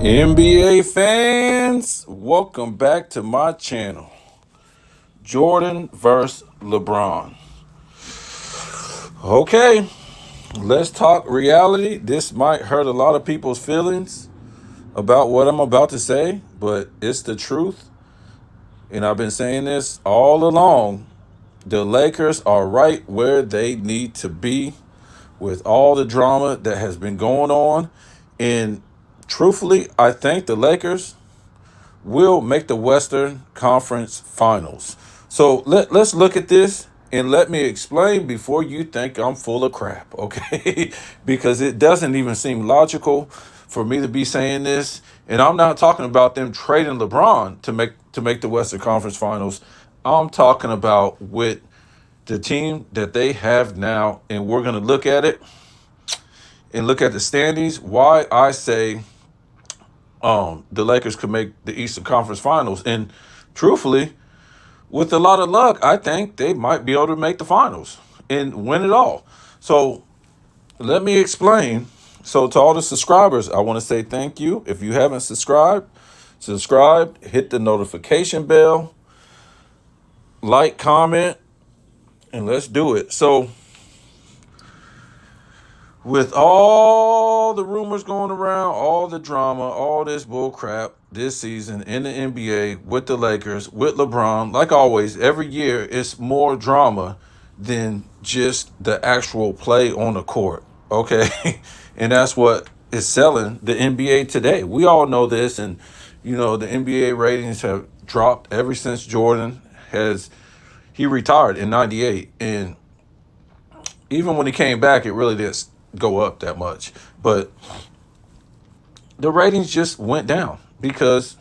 NBA fans, welcome back to my channel. Jordan versus LeBron. Okay, let's talk reality. This might hurt a lot of people's feelings about what I'm about to say, but it's the truth. And I've been saying this all along. The Lakers are right where they need to be with all the drama that has been going on. And truthfully, I think the Lakers will make the Western Conference Finals. So let's look at this and let me explain before you think I'm full of crap, okay? Because it doesn't even seem logical for me to be saying this. And I'm not talking about them trading LeBron to make the Western Conference Finals. I'm talking about with the team that they have now, and we're going to look at it and look at the standings. Why I say the Lakers could make the Eastern Conference Finals. And truthfully, with a lot of luck, I think they might be able to make the finals and win it all. So let me explain. So to all the subscribers, I want to say thank you. If you haven't subscribe, hit the notification bell, like, comment, and let's do it. So with all the rumors going around, all the drama, all this bull crap this season in the NBA with the Lakers, with LeBron, like always, every year it's more drama than just the actual play on the court. Okay. And that's what is selling the NBA today. We all know this. And, the NBA ratings have dropped ever since Jordan he retired in 98. And even when he came back, it really didn't go up that much. But the ratings just went down because,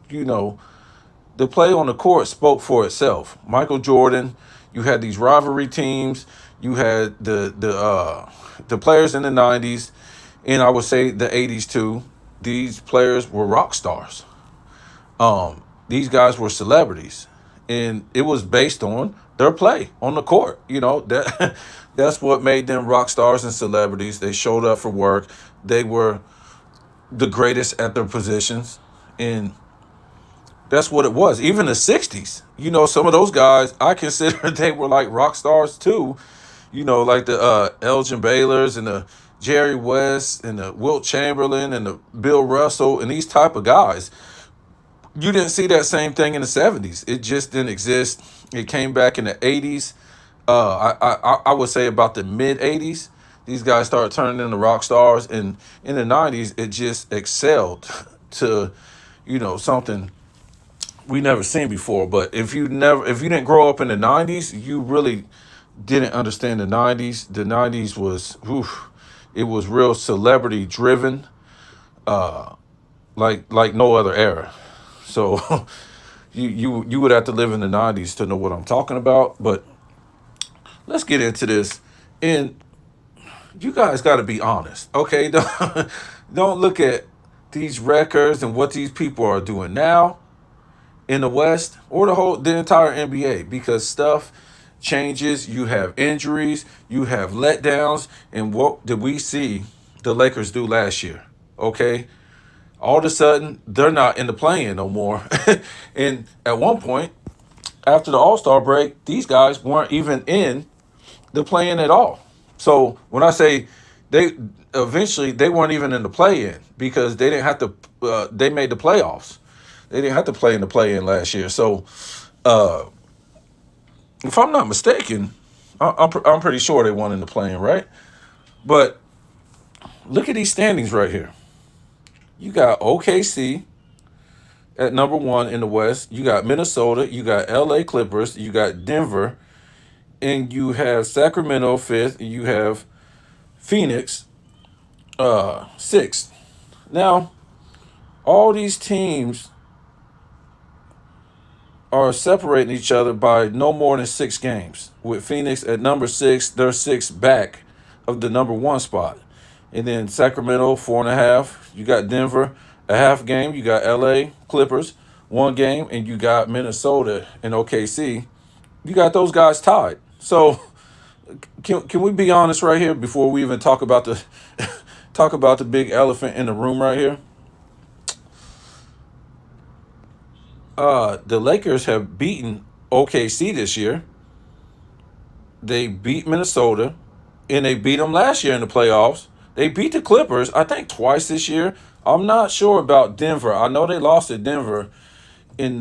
the play on the court spoke for itself. Michael Jordan, you had these rivalry teams, you had the players in the 90s, and I would say the 80s too. These players were rock stars. These guys were celebrities, and it was based on their play on the court. That's what made them rock stars and celebrities. They showed up for work. They were the greatest at their positions, and that's what it was. Even the 60s, some of those guys, I consider they were like rock stars too. Like the Elgin Baylors and the Jerry West and the Wilt Chamberlain and the Bill Russell and these type of guys. You didn't see that same thing in the 70s. It just didn't exist. It came back in the 80s. I would say about the mid 80s, these guys started turning into rock stars. And in the 90s, it just excelled to, something we never seen before. But if you didn't grow up in the 90s, you really didn't understand the 90s. The 90s was, it was real celebrity driven, like no other era. So you would have to live in the 90s to know what I'm talking about. But let's get into this. And you guys got to be honest, okay? Don't look at these records and what these people are doing now in the West or the entire NBA, because stuff changes. You have injuries, you have letdowns. And what did we see the Lakers do last year? Okay. All of a sudden, they're not in the play-in no more. And at one point, after the All-Star break, these guys weren't even in the play-in at all. So when I say they weren't even in the play-in because they didn't have to. They made the playoffs. They didn't have to play in the play-in last year. So if I'm not mistaken, I'm pretty sure they won in the play-in, right? But look at these standings right here. You got OKC at number 1 in the West. You got Minnesota. You got LA Clippers. You got Denver. And you have Sacramento 5th. And you have Phoenix 6th. Now, all these teams are separating each other by no more than 6 games. With Phoenix at number 6, they're 6 back of the number 1 spot. And then Sacramento, 4.5. You got Denver, a half game. You got LA Clippers, 1 game. And you got Minnesota and OKC. You got those guys tied. So can we be honest right here before we even talk about the big elephant in the room right here? The Lakers have beaten OKC this year. They beat Minnesota, and they beat them last year in the playoffs. They beat the Clippers, I think, twice this year. I'm not sure about Denver. I know they lost to Denver in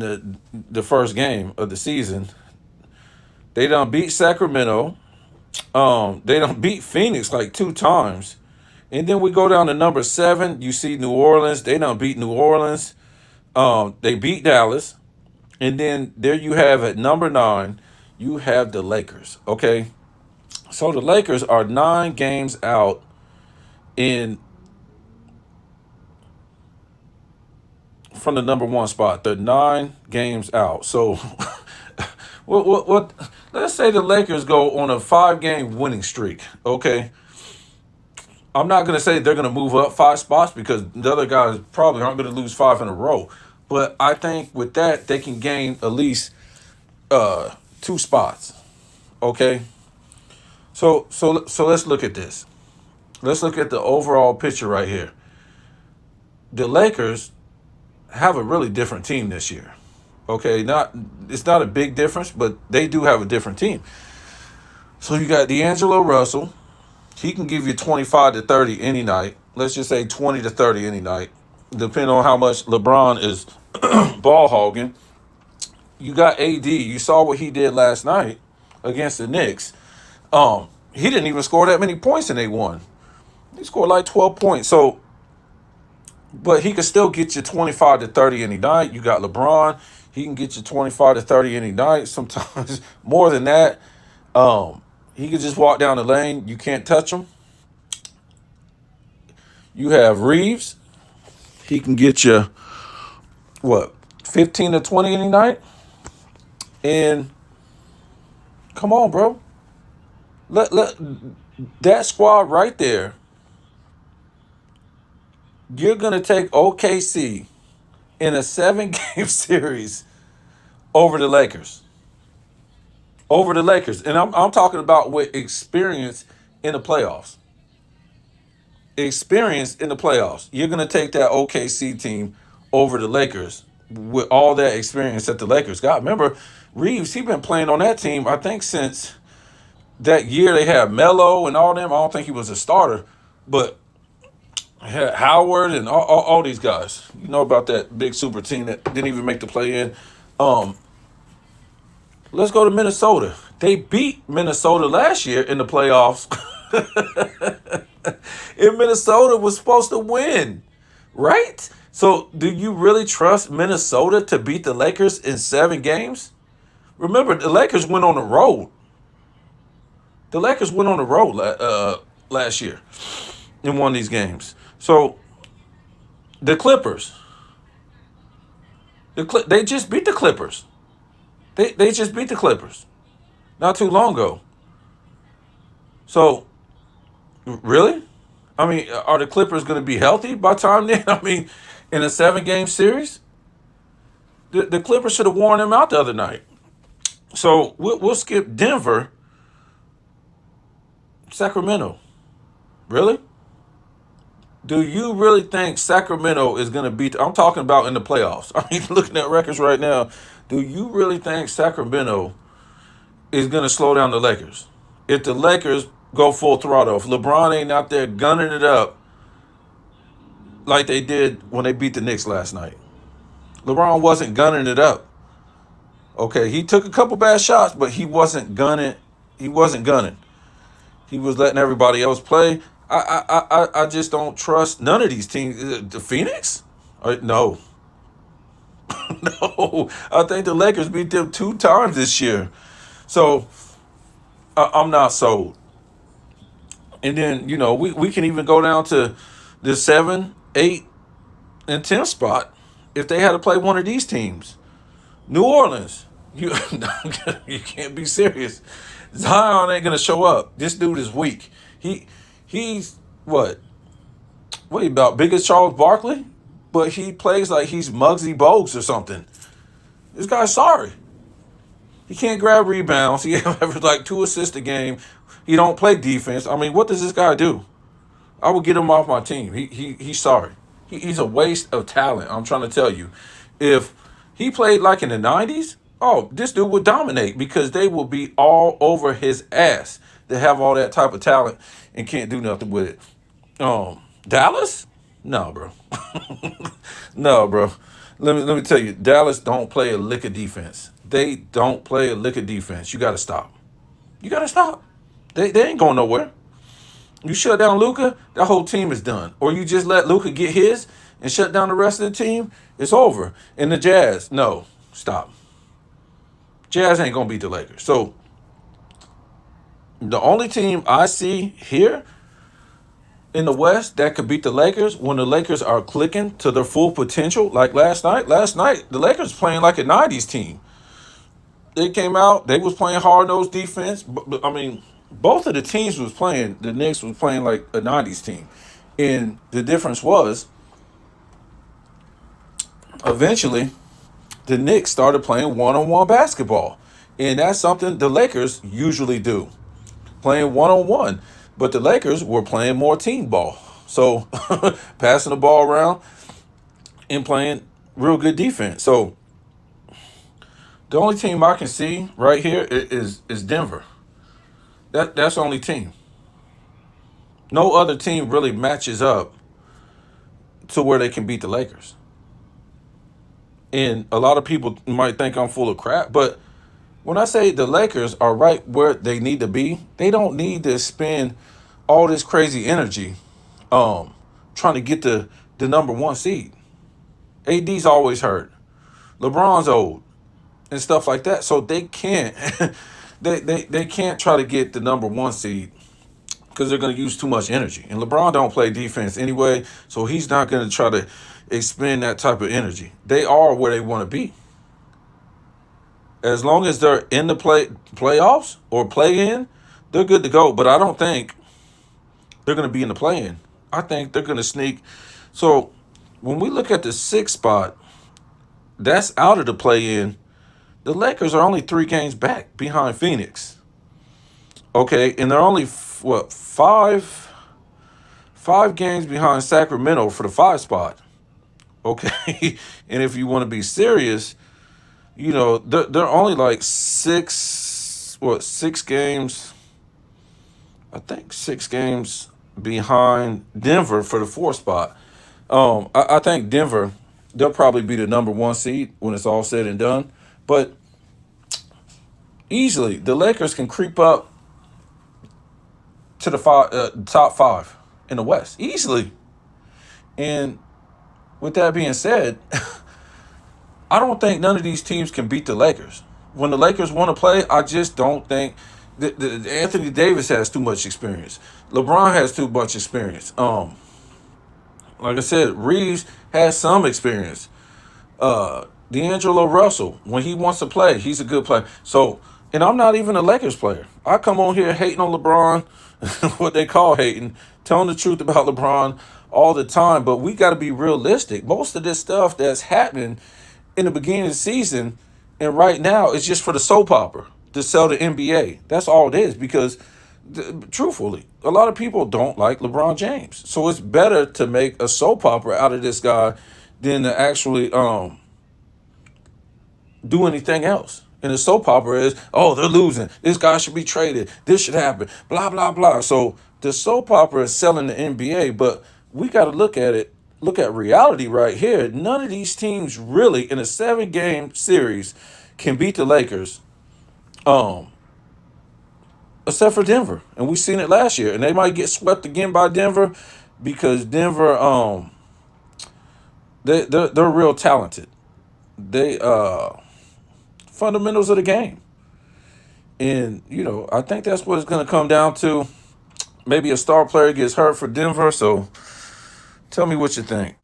the first game of the season. They done beat Sacramento. They done beat Phoenix like two times. And then we go down to number 7. You see New Orleans. They done beat New Orleans. They beat Dallas. And then there you have at number 9, you have the Lakers. Okay. So the Lakers are 9 games out in from the number 1 spot. They're 9 games out. So what let's say the Lakers go on a 5-game winning streak. Okay. I'm not going to say they're going to move up 5 spots because the other guys probably aren't going to lose 5 in a row. But I think with that, they can gain at least 2 spots. Okay. So let's look at this. Let's look at the overall picture right here. The Lakers have a really different team this year. Okay, it's not a big difference, but they do have a different team. So you got D'Angelo Russell. He can give you 25 to 30 any night. Let's just say 20 to 30 any night, depending on how much LeBron is ball hogging. You got AD. You saw what he did last night against the Knicks. He didn't even score that many points and they won. He scored like 12 points. So, but he can still get you 25 to 30 any night. You got LeBron. He can get you 25 to 30 any night. Sometimes more than that. He can just walk down the lane. You can't touch him. You have Reeves. He can get you, 15 to 20 any night? And come on, bro. Let that squad right there. You're going to take OKC in a 7-game series over the Lakers. Over the Lakers. And I'm talking about with experience in the playoffs. Experience in the playoffs. You're going to take that OKC team over the Lakers with all that experience that the Lakers got. Remember, Reeves, he's been playing on that team, I think, since that year they had Melo and all them. I don't think he was a starter, but had Howard and all these guys. You know about that big super team that didn't even make the play-in. Let's go to Minnesota. They beat Minnesota last year in the playoffs. And Minnesota was supposed to win, right? So do you really trust Minnesota to beat the Lakers in 7 games? Remember, the Lakers went on the road. The Lakers went on the road last year and won these games. So the Clippers, they just beat the Clippers. They just beat the Clippers not too long ago. So, really? I mean, are the Clippers going to be healthy by the time then? I mean, in a 7-game series? The Clippers should have worn them out the other night. So, we'll skip Denver. Sacramento. Really? Do you really think Sacramento is going to beat... I'm talking about in the playoffs. I mean, looking at records right now. Do you really think Sacramento is going to slow down the Lakers? If the Lakers go full throttle, if LeBron ain't out there gunning it up like they did when they beat the Knicks last night. LeBron wasn't gunning it up. Okay, he took a couple bad shots, but he wasn't gunning. He wasn't gunning. He was letting everybody else play. I just don't trust none of these teams. The Phoenix? No. No. I think the Lakers beat them 2 times this year. So I'm not sold. And then, we can even go down to the 7, 8, and 10 spot if they had to play one of these teams. New Orleans. You can't be serious. Zion ain't gonna show up. This dude is weak. He's what he about big as Charles Barkley? But he plays like he's Muggsy Bogues or something. This guy's sorry. He can't grab rebounds. He averages like 2 assists a game. He don't play defense. I mean, what does this guy do? I would get him off my team. He's sorry. He's a waste of talent. I'm trying to tell you. If He played like in the 90s. Oh, this dude would dominate because they will be all over his ass. They have all that type of talent and can't do nothing with it. Dallas? No, bro. No, bro. Let me tell you, Dallas don't play a lick of defense. They don't play a lick of defense. You gotta stop. You gotta stop. They ain't going nowhere. You shut down Luca, that whole team is done. Or you just let Luca get his and shut down the rest of the team, it's over. And the Jazz, no, stop. Jazz ain't gonna beat the Lakers. So the only team I see here in the West that could beat the Lakers when the Lakers are clicking to their full potential, like last night. Last night, the Lakers playing like a 90s team. They came out, they was playing hard-nosed defense. I mean, both of the teams was playing, the Knicks was playing like a 90s team. And the difference was, eventually, the Knicks started playing one-on-one basketball. And that's something the Lakers usually do, playing one-on-one. But the Lakers were playing more team ball. So, passing the ball around and playing real good defense. So, the only team I can see right here is Denver. That's the only team. No other team really matches up to where they can beat the Lakers. And a lot of people might think I'm full of crap, but when I say the Lakers are right where they need to be, they don't need to spend all this crazy energy trying to get the number one seed. AD's always hurt. LeBron's old and stuff like that. So they can't they can't try to get the number one seed because they're going to use too much energy. And LeBron don't play defense anyway, so he's not going to try to expend that type of energy. They are where they want to be. As long as they're in the playoffs or play in, they're good to go. But I don't think they're going to be in the play in. I think they're going to sneak. So when we look at the sixth spot, that's out of the play in. The Lakers are only 3 games back behind Phoenix. Okay, and they're only five games behind Sacramento for the 5 spot. Okay, and if you want to be serious, you know they're only like 6 games. I think 6 games behind Denver for the 4 spot. I think Denver, they'll probably be the number 1 seed when it's all said and done. But easily, the Lakers can creep up to the top 5 in the West easily. And with that being said, I don't think none of these teams can beat the Lakers. When the Lakers want to play, I just don't think Anthony Davis has too much experience. LeBron has too much experience. Like I said, Reeves has some experience. D'Angelo Russell, when he wants to play, he's a good player. So, and I'm not even a Lakers player. I come on here hating on LeBron, what they call hating, telling the truth about LeBron all the time. But we got to be realistic. Most of this stuff that's happening in the beginning of the season and right now is just for the soap opera to sell the NBA. That's all it is because, truthfully, a lot of people don't like LeBron James. So it's better to make a soap opera out of this guy than to actually do anything else. And the soap opera is, oh, they're losing. This guy should be traded. This should happen. Blah, blah, blah. So the soap opera is selling the NBA, but we got to look at reality right here. None of these teams really in a 7-game series can beat the Lakers, except for Denver. And we seen it last year. And they might get swept again by Denver because Denver, they're real talented. They fundamentals of the game. And, I think that's what it's going to come down to. Maybe a star player gets hurt for Denver. So tell me what you think.